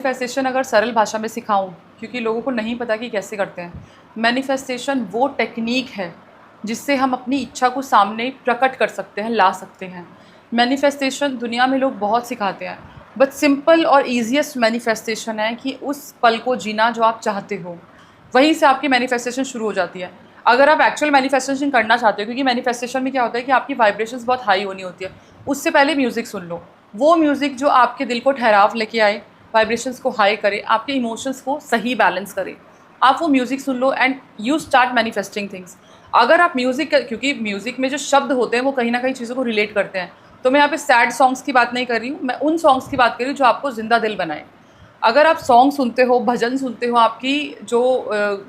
Manifestation अगर सरल भाषा में सिखाऊं, क्योंकि लोगों को नहीं पता कि कैसे करते हैं। मैनिफेस्टेशन वो टेक्निक है जिससे हम अपनी इच्छा को सामने प्रकट कर सकते हैं, ला सकते हैं। मैनिफेस्टेशन दुनिया में लोग बहुत सिखाते हैं, बट सिंपल और ईजीएस्ट मैनिफेस्टेशन है कि उस पल को जीना जो आप चाहते हो। वहीं से आपकी मैनिफेस्टेशन शुरू हो जाती है। अगर आप एक्चुअल मैनिफेस्टेशन करना चाहते हो, क्योंकि मैनिफेस्टेशन में क्या होता है कि आपकी वाइब्रेशंस बहुत हाई होनी होती है, उससे पहले म्यूज़िक सुन लो। वो म्यूज़िक जो आपके दिल को ठहराव लेके आए, वाइब्रेशंस को हाई करे, आपके इमोशंस को सही बैलेंस करे, आप वो music soon low and you start manifesting things. अगर आप म्यूज़िक, क्योंकि म्यूज़िक में जो शब्द होते हैं वो कहीं ना कहीं चीज़ों को रिलेट करते हैं, तो मैं यहाँ पे सैड सॉन्ग्स की बात नहीं कर रही हूँ, मैं उन सॉन्ग्स की बात कर रही हूँ जो आपको जिंदा दिल बनाए। अगर आप सॉन्ग सुनते हो, भजन सुनते हो, आपकी जो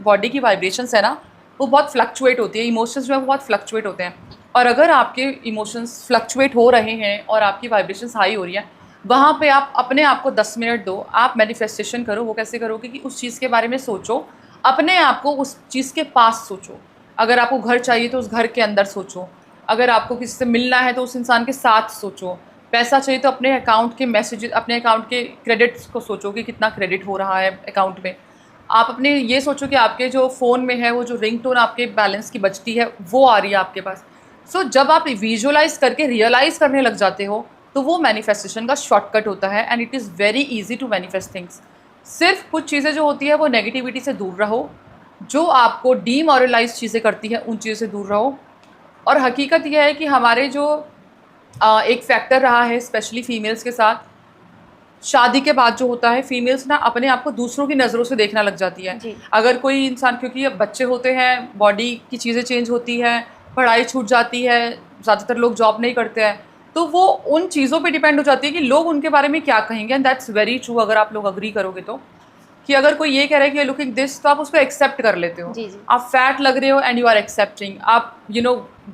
बॉडी की वाइब्रेशंस है ना, वो बहुत फ्लक्चुएट होती है, इमोशंस जो है वो बहुत फ्लक्चुएट होते हैं। और अगर आपके इमोशंस फ्लक्चुएट हो रहे हैं और आपकी वाइब्रेशंस हाई हो रही हैं, वहाँ पे आप अपने आप को 10 मिनट दो, आप मैनिफेस्टेशन करो। वो कैसे करोगे कि उस चीज़ के बारे में सोचो, अपने आप को उस चीज़ के पास सोचो। अगर आपको घर चाहिए तो उस घर के अंदर सोचो, अगर आपको किसी से मिलना है तो उस इंसान के साथ सोचो, पैसा चाहिए तो अपने अकाउंट के मैसेज, अपने अकाउंट के क्रेडिट्स को सोचो कि कितना क्रेडिट हो रहा है अकाउंट में। आप अपने ये सोचो कि आपके जो फ़ोन में है वो जो रिंगटोन आपके बैलेंस की बजती है वो आ रही है आपके पास। सो जब आप विजुअलाइज करके रियलाइज़ करने लग जाते हो तो वो मैनिफेस्टेशन का शॉर्टकट होता है and it is very easy to manifest things. सिर्फ कुछ चीज़ें जो होती है वो नेगेटिविटी से दूर रहो, जो आपको डीमोरलाइज चीज़ें करती हैं उन चीज़ों से दूर रहो। और हकीकत यह है कि हमारे जो एक फैक्टर रहा है स्पेशली फीमेल्स के साथ, शादी के बाद जो होता है, फीमेल्स ना अपने आप को दूसरों की नज़रों से देखना लग जाती है। अगर कोई इंसान, क्योंकि अब बच्चे होते हैं, बॉडी की चीज़ें चेंज होती है, पढ़ाई छूट जाती है, ज़्यादातर लोग जॉब नहीं करते हैं, तो वो उन चीज़ों पे डिपेंड हो जाती है कि लोग उनके बारे में क्या कहेंगे। एंड दैट्स वेरी ट्रू, अगर आप लोग अग्री करोगे तो, कि अगर कोई ये कह रहा है कि लुकिंग दिस, तो आप उसको एक्सेप्ट कर लेते हो। आप फैट लग रहे हो एंड यू आर एक्सेप्टिंग, आप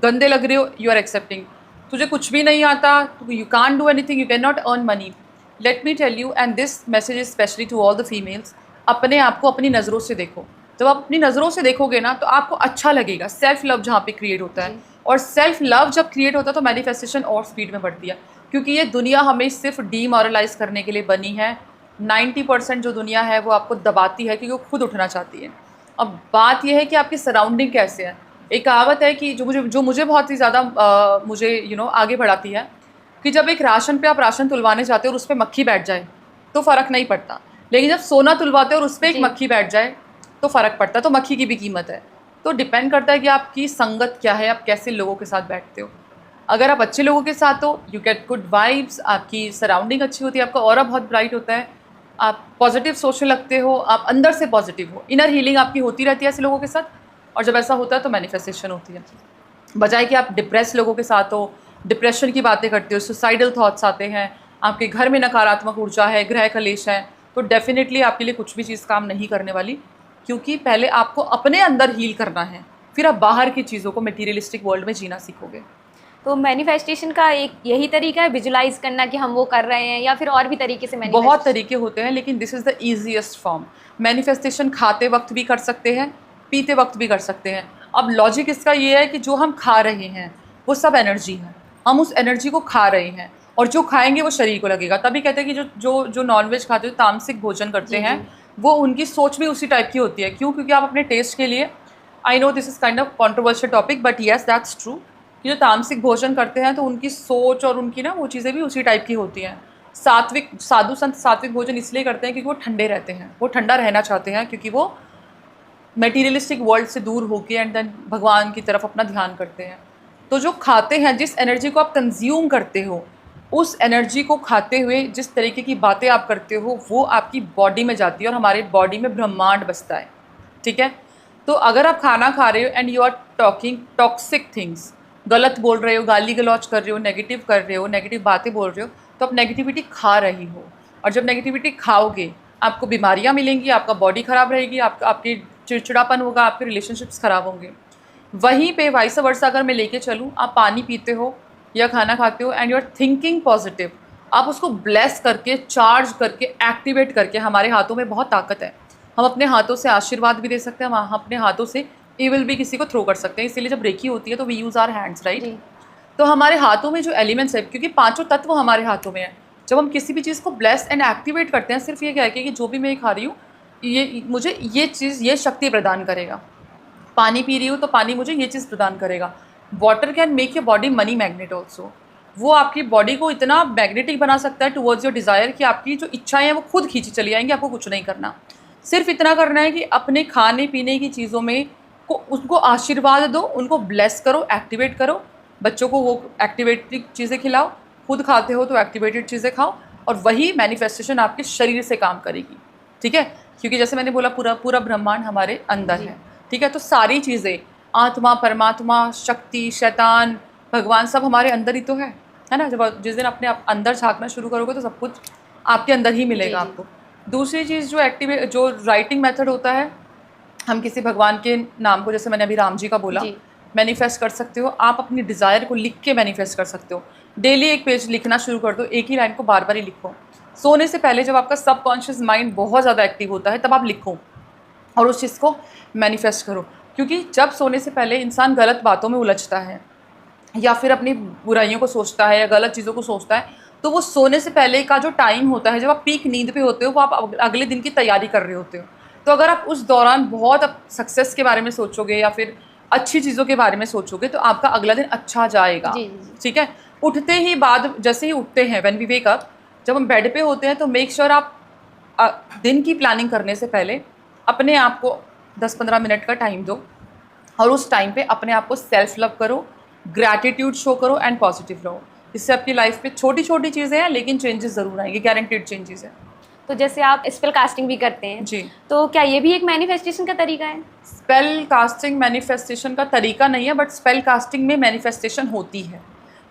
गंदे लग रहे हो, यू आर एक्सेप्टिंग। तुझे कुछ भी नहीं आता, you can't do anything, you can not earn money. Let me tell you, and this message is specially to all the females, अपने आप को अपनी नज़रों से देखो। जब आप अपनी नज़रों से देखोगे ना तो आपको अच्छा लगेगा। सेल्फ लव जहाँ पे क्रिएट होता है, और सेल्फ लव जब क्रिएट होता है तो मैनिफेस्टेशन और स्पीड में बढ़ती है, क्योंकि ये दुनिया हमें सिर्फ डीमोरलाइज करने के लिए बनी है। 90% जो दुनिया है वो आपको दबाती है क्योंकि वो खुद उठना चाहती है। अब बात यह है कि आपकी सराउंडिंग कैसे है। एक कहावत है कि जो मुझे बहुत ही ज़्यादा मुझे आगे बढ़ाती है, कि जब एक राशन पे आप राशन तुलवाने जाते हो और उस पर मक्खी बैठ जाए तो फ़र्क नहीं पड़ता, लेकिन जब सोना तुलवाते हो और उस पर एक मक्खी बैठ जाए तो फ़र्क पड़ता है। तो मक्खी की भी कीमत है। तो डिपेंड करता है कि आपकी संगत क्या है, आप कैसे लोगों के साथ बैठते हो। अगर आप अच्छे लोगों के साथ हो, यू गेट गुड वाइब्स, आपकी सराउंडिंग अच्छी होती है, आपका ऑरा बहुत ब्राइट होता है, आप पॉजिटिव सोचने लगते हो, आप अंदर से पॉजिटिव हो, इनर हीलिंग आपकी होती रहती है ऐसे लोगों के साथ। और जब ऐसा होता है तो मैनिफेस्टेशन होती है। बजाय कि आप डिप्रेस लोगों के साथ हो, डिप्रेशन की बातें करते हो, सुसाइडल थॉट्स आते हैं, आपके घर में नकारात्मक ऊर्जा है, ग्रह कलेश है, तो डेफिनेटली आपके लिए कुछ भी चीज़ काम नहीं करने वाली। क्योंकि पहले आपको अपने अंदर हील करना है, फिर आप बाहर की चीज़ों को मटीरियलिस्टिक वर्ल्ड में जीना सीखोगे। तो मैनिफेस्टेशन का एक यही तरीका है विजुलाइज करना कि हम वो कर रहे हैं, या फिर और भी तरीके से? बहुत तरीके होते हैं, लेकिन this is the easiest form. Manifestation खाते वक्त भी कर सकते हैं, पीते वक्त भी कर सकते हैं। अब लॉजिक इसका ये है कि जो हम खा रहे हैं वो सब एनर्जी है, हम उस एनर्जी को खा रहे हैं, और जो खाएंगे वो शरीर को लगेगा। तभी कहते हैं कि जो जो जो नॉनवेज खाते हो, तामसिक भोजन करते हैं, वो उनकी सोच भी उसी टाइप की होती है। क्यों? क्योंकि आप अपने टेस्ट के लिए, I know this is kind of controversial topic, but yes that's true, कि जो तामसिक भोजन करते हैं तो उनकी सोच और उनकी वो चीज़ें भी उसी टाइप की होती हैं। सात्विक साधु संत सात्विक भोजन इसलिए करते हैं क्योंकि वो ठंडे रहते हैं, वो ठंडा रहना चाहते हैं, क्योंकि वो मटेरियलिस्टिक वर्ल्ड से दूर होके एंड देन भगवान की तरफ अपना ध्यान करते हैं। तो जो खाते हैं, जिस एनर्जी को आप कंज्यूम करते हो, उस एनर्जी को खाते हुए जिस तरीके की बातें आप करते हो वो आपकी बॉडी में जाती है, और हमारे बॉडी में ब्रह्मांड बसता है। ठीक है? तो अगर आप खाना खा रहे हो and you are talking toxic things, गलत बोल रहे हो, गाली गलौज कर रहे हो, नेगेटिव कर रहे हो, नेगेटिव बातें बोल रहे हो, तो आप नेगेटिविटी खा रही हो। और जब नेगेटिविटी खाओगे आपको बीमारियां मिलेंगी, आपका बॉडी ख़राब रहेगी, आपकी चिड़चिड़ापन होगा, आपके रिलेशनशिप्स ख़राब होंगे। वहीं पे वाइस वर्सा अगर मैं लेके चलूँ, आप पानी पीते हो या खाना खाते हो and you are thinking positive, आप उसको ब्लेस करके, चार्ज करके, एक्टिवेट करके, हमारे हाथों में बहुत ताकत है। हम अपने हाथों से आशीर्वाद भी दे सकते हैं, हम अपने हाथों से इविल भी किसी को थ्रो कर सकते हैं। इसीलिए जब रेकी होती है तो we use our hands, right? तो हमारे हाथों में जो एलिमेंट्स है, क्योंकि पांचों तत्व हमारे हाथों में है, जब हम किसी भी चीज़ को ब्लेस एंड एक्टिवेट करते हैं, सिर्फ ये कह के कि जो भी मैं खा रही हूँ ये मुझे ये चीज़, ये शक्ति प्रदान करेगा। पानी पी रही हूँ तो पानी मुझे ये चीज़ प्रदान करेगा। Water can make your body money magnet also. वो आपकी बॉडी को इतना मैग्नेटिक बना सकता है टुवर्ड्स योर डिज़ायर कि आपकी जो इच्छाएं हैं वो खुद खींची चली आएंगी, आपको कुछ नहीं करना। सिर्फ इतना करना है कि अपने खाने पीने की चीज़ों में उनको आशीर्वाद दो, उनको ब्लेस करो, एक्टिवेट करो। बच्चों को वो एक्टिवेटेड चीज़ें खिलाओ, खुद खाते हो तो एक्टिवेटेड चीज़ें खाओ, और वही मैनिफेस्टेशन आपके शरीर से काम करेगी। ठीक है, क्योंकि जैसे मैंने बोला पूरा ब्रह्मांड हमारे अंदर है। ठीक है, तो सारी चीज़ें, आत्मा, परमात्मा, शक्ति, शैतान, भगवान, सब हमारे अंदर ही तो है ना। जब जिस दिन अपने आप अंदर झांकना शुरू करोगे तो सब कुछ आपके अंदर ही मिलेगा आपको। दूसरी चीज़ जो राइटिंग मेथड होता है, हम किसी भगवान के नाम को, जैसे मैंने अभी राम जी का बोला, मैनिफेस्ट कर सकते हो। आप अपनी डिज़ायर को लिख के मैनिफेस्ट कर सकते हो। डेली एक पेज लिखना शुरू कर दो, एक ही लाइन को बार बार ही लिखो। सोने से पहले जब आपका सबकॉन्शियस माइंड बहुत ज़्यादा एक्टिव होता है तब आप लिखो और उस चीज़ को मैनिफेस्ट करो। क्योंकि जब सोने से पहले इंसान गलत बातों में उलझता है या फिर अपनी बुराइयों को सोचता है या गलत चीज़ों को सोचता है, तो वो सोने से पहले का जो टाइम होता है, जब आप पीक नींद पे होते हो, वो आप अगले दिन की तैयारी कर रहे होते हो। तो अगर आप उस दौरान बहुत सक्सेस के बारे में सोचोगे या फिर अच्छी चीज़ों के बारे में सोचोगे तो आपका अगला दिन अच्छा जाएगा। ठीक है, उठते ही बाद, जैसे ही उठते हैं, व्हेन वी वेक अप, जब हम बेड पे होते हैं तो मेक श्योर आप दिन की प्लानिंग करने से पहले अपने आप को 10-15 मिनट का टाइम दो और उस टाइम पे अपने आप को सेल्फ लव करो, ग्रैटिट्यूड शो करो एंड पॉजिटिव रहो। इससे आपकी लाइफ पे छोटी छोटी चीज़ें हैं लेकिन चेंजेस ज़रूर आएंगे, गारंटीड चेंजेस हैं। तो जैसे आप स्पेल कास्टिंग भी करते हैं जी, तो क्या ये भी एक मैनिफेस्टेशन का तरीका है? स्पेल कास्टिंग मैनिफेस्टेशन का तरीका नहीं है, बट स्पेल कास्टिंग में मैनिफेस्टेशन होती है।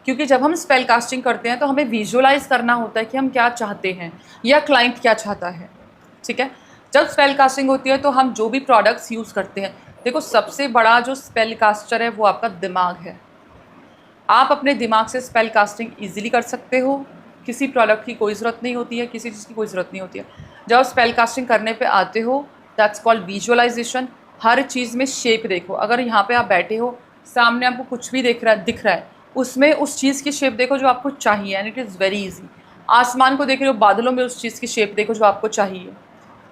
क्योंकि जब हम स्पेल कास्टिंग करते हैं तो हमें विजुअलाइज करना होता है कि हम क्या चाहते हैं या क्लाइंट क्या चाहता है। ठीक है, जब स्पेल कास्टिंग होती है तो हम जो भी प्रोडक्ट्स यूज़ करते हैं, देखो सबसे बड़ा जो स्पेल कास्टर है वो आपका दिमाग है। आप अपने दिमाग से स्पेल कास्टिंग ईजिली कर सकते हो, किसी प्रोडक्ट की कोई ज़रूरत नहीं होती है, किसी चीज़ की कोई ज़रूरत नहीं होती है। जब स्पेल कास्टिंग करने पे आते हो, दैट्स कॉल्ड विजुअलाइजेशन। हर चीज़ में शेप देखो। अगर यहाँ पे आप बैठे हो, सामने आपको कुछ भी दिख रहा है, उसमें उस चीज़ की शेप देखो जो आपको चाहिए, and it is very easy. आसमान को देख रहे हो, बादलों में उस चीज़ की शेप देखो जो आपको चाहिए।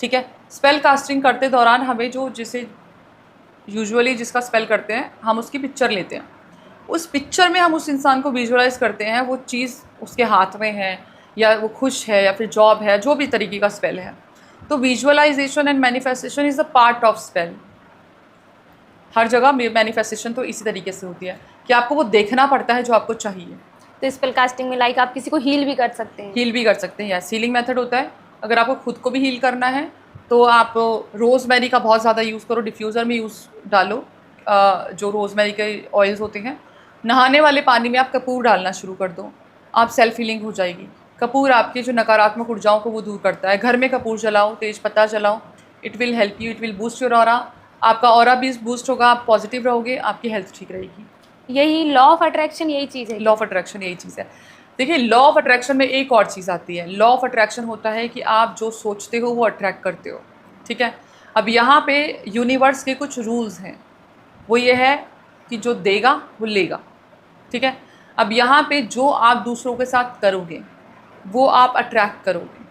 ठीक है, स्पेल कास्टिंग करते दौरान हमें जिसे यूजुअली जिसका स्पेल करते हैं, हम उसकी पिक्चर लेते हैं। उस पिक्चर में हम उस इंसान को विजुअलाइज करते हैं, वो चीज़ उसके हाथ में है या वो खुश है या फिर जॉब है, जो भी तरीके का स्पेल है। तो visualisation and manifestation is a part of spell. हर जगह मैनिफेस्टेशन तो इसी तरीके से होती है कि आपको वो देखना पड़ता है जो आपको चाहिए। तो स्पेल कास्टिंग में लाइक आप किसी को हील भी कर सकते हैं? हील भी कर सकते हैं, या सीलिंग मेथड होता है। अगर आपको खुद को भी हील करना है तो आप रोज़मेरी का बहुत ज़्यादा यूज़ करो, डिफ्यूज़र में यूज़ डालो जो रोज़मेरी के ऑयल्स होते हैं। नहाने वाले पानी में आप कपूर डालना शुरू कर दो, आप सेल्फ हीलिंग हो जाएगी। कपूर आपके जो नकारात्मक ऊर्जाओं को वो दूर करता है। घर में कपूर जलाओ, तेज पत्ता जलाओ, it will help you, it will boost your aura. आपका ऑरा भी बूस्ट होगा, आप पॉजिटिव रहोगे, आपकी हेल्थ ठीक रहेगी। यही लॉ ऑफ अट्रैक्शन यही चीज़ है? लॉ ऑफ अट्रैक्शन यही चीज़ है। देखिए, लॉ ऑफ अट्रैक्शन में एक और चीज़ आती है। लॉ ऑफ अट्रैक्शन होता है कि आप जो सोचते हो वो अट्रैक्ट करते हो। ठीक है, अब यहाँ पे यूनिवर्स के कुछ रूल्स हैं। वो ये है कि जो देगा वो लेगा। ठीक है, अब यहाँ पे जो आप दूसरों के साथ करोगे वो आप अट्रैक्ट करोगे।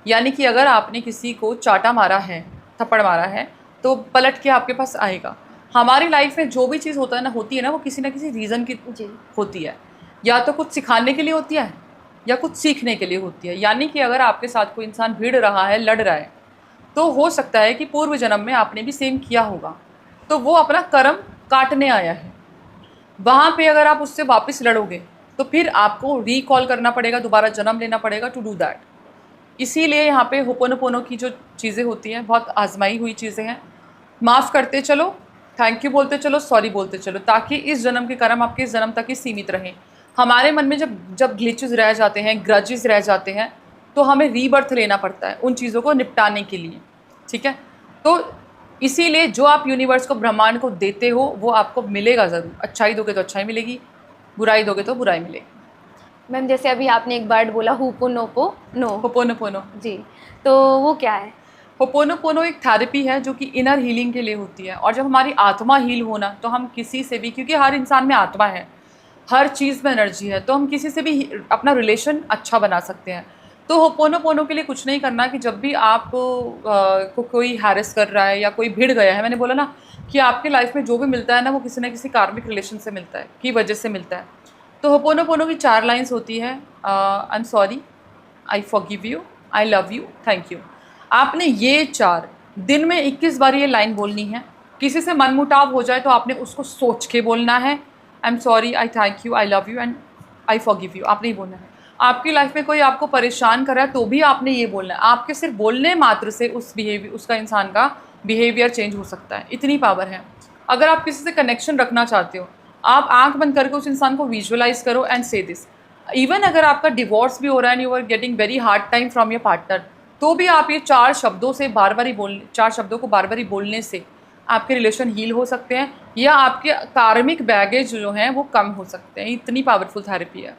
यानी कि अगर आपने किसी को चाटा मारा है, थप्पड़ मारा है, तो पलट के आपके पास आएगा। हमारी लाइफ में जो भी चीज़ होती है ना वो किसी ना किसी रीज़न की होती है। या तो कुछ सिखाने के लिए होती है या कुछ सीखने के लिए होती है। यानी कि अगर आपके साथ कोई इंसान भिड़ रहा है, लड़ रहा है, तो हो सकता है कि पूर्व जन्म में आपने भी सेम किया होगा, तो वो अपना कर्म काटने आया है। वहाँ पे अगर आप उससे वापस लड़ोगे तो फिर आपको रिकॉल करना पड़ेगा, दोबारा जन्म लेना पड़ेगा टू डू दैट। इसीलिए यहाँ पे होपोनोपोनो की जो चीज़ें होती हैं बहुत आजमाई हुई चीज़ें हैं। माफ़ करते चलो, थैंक यू बोलते चलो, सॉरी बोलते चलो, ताकि इस जन्म के कर्म आपके इस जन्म तक ही सीमित रहें। हमारे मन में जब ग्लिचेस रह जाते हैं, ग्रजेस रह जाते हैं, तो हमें रीबर्थ लेना पड़ता है उन चीज़ों को निपटाने के लिए। ठीक है, तो इसीलिए जो आप यूनिवर्स को, ब्रह्मांड को देते हो वो आपको मिलेगा ज़रूर। अच्छाई दोगे तो अच्छाई मिलेगी, बुराई दोगे तो बुराई मिलेगी। मैम जैसे अभी आपने एक वर्ड बोला होपोनोपोनो जी, तो वो क्या है? होपोनोपोनो एक थेरेपी है जो कि इनर हीलिंग के लिए होती है। और जब हमारी आत्मा हील होना, तो हम किसी से भी, क्योंकि हर इंसान में आत्मा है, हर चीज़ में एनर्जी है, तो हम किसी से भी अपना रिलेशन अच्छा बना सकते हैं। तो होपोनोपोनो के लिए कुछ नहीं करना कि जब भी आप को कोई हैरेस कर रहा है या कोई भिड़ गया है, मैंने बोला ना कि आपके लाइफ में जो भी मिलता है ना वो किसी न किसी कार्मिक रिलेशन से मिलता है, की वजह से मिलता है। तो होपोनोपोनो की 4 लाइन्स होती है, I am sorry, I forgive you, I love you, thank you. आपने ये 4 दिन में 21 बार ये लाइन बोलनी है। किसी से मनमुटाव हो जाए तो आपने उसको सोच के बोलना है, I am sorry, I thank you, I love you and I forgive you, आपने ही बोलना है। आपकी लाइफ में कोई आपको परेशान कर रहा है तो भी आपने ये बोलना है। आपके सिर्फ बोलने मात्र से उसका इंसान का बिहेवियर चेंज हो सकता है, इतनी पावर है। अगर आप किसी से कनेक्शन रखना चाहते हो, आप आंख बंद करके उस इंसान को विजुअलाइज करो एंड से दिस। इवन अगर आपका डिवोर्स भी हो रहा है and you are getting very hard time from your partner, तो भी आप ये 4 शब्दों से बार बार 4 शब्दों को बार बार बोलने से आपके रिलेशन हील हो सकते हैं या आपके कार्मिक बैगेज जो हैं वो कम हो सकते हैं। इतनी पावरफुल थेरेपी है।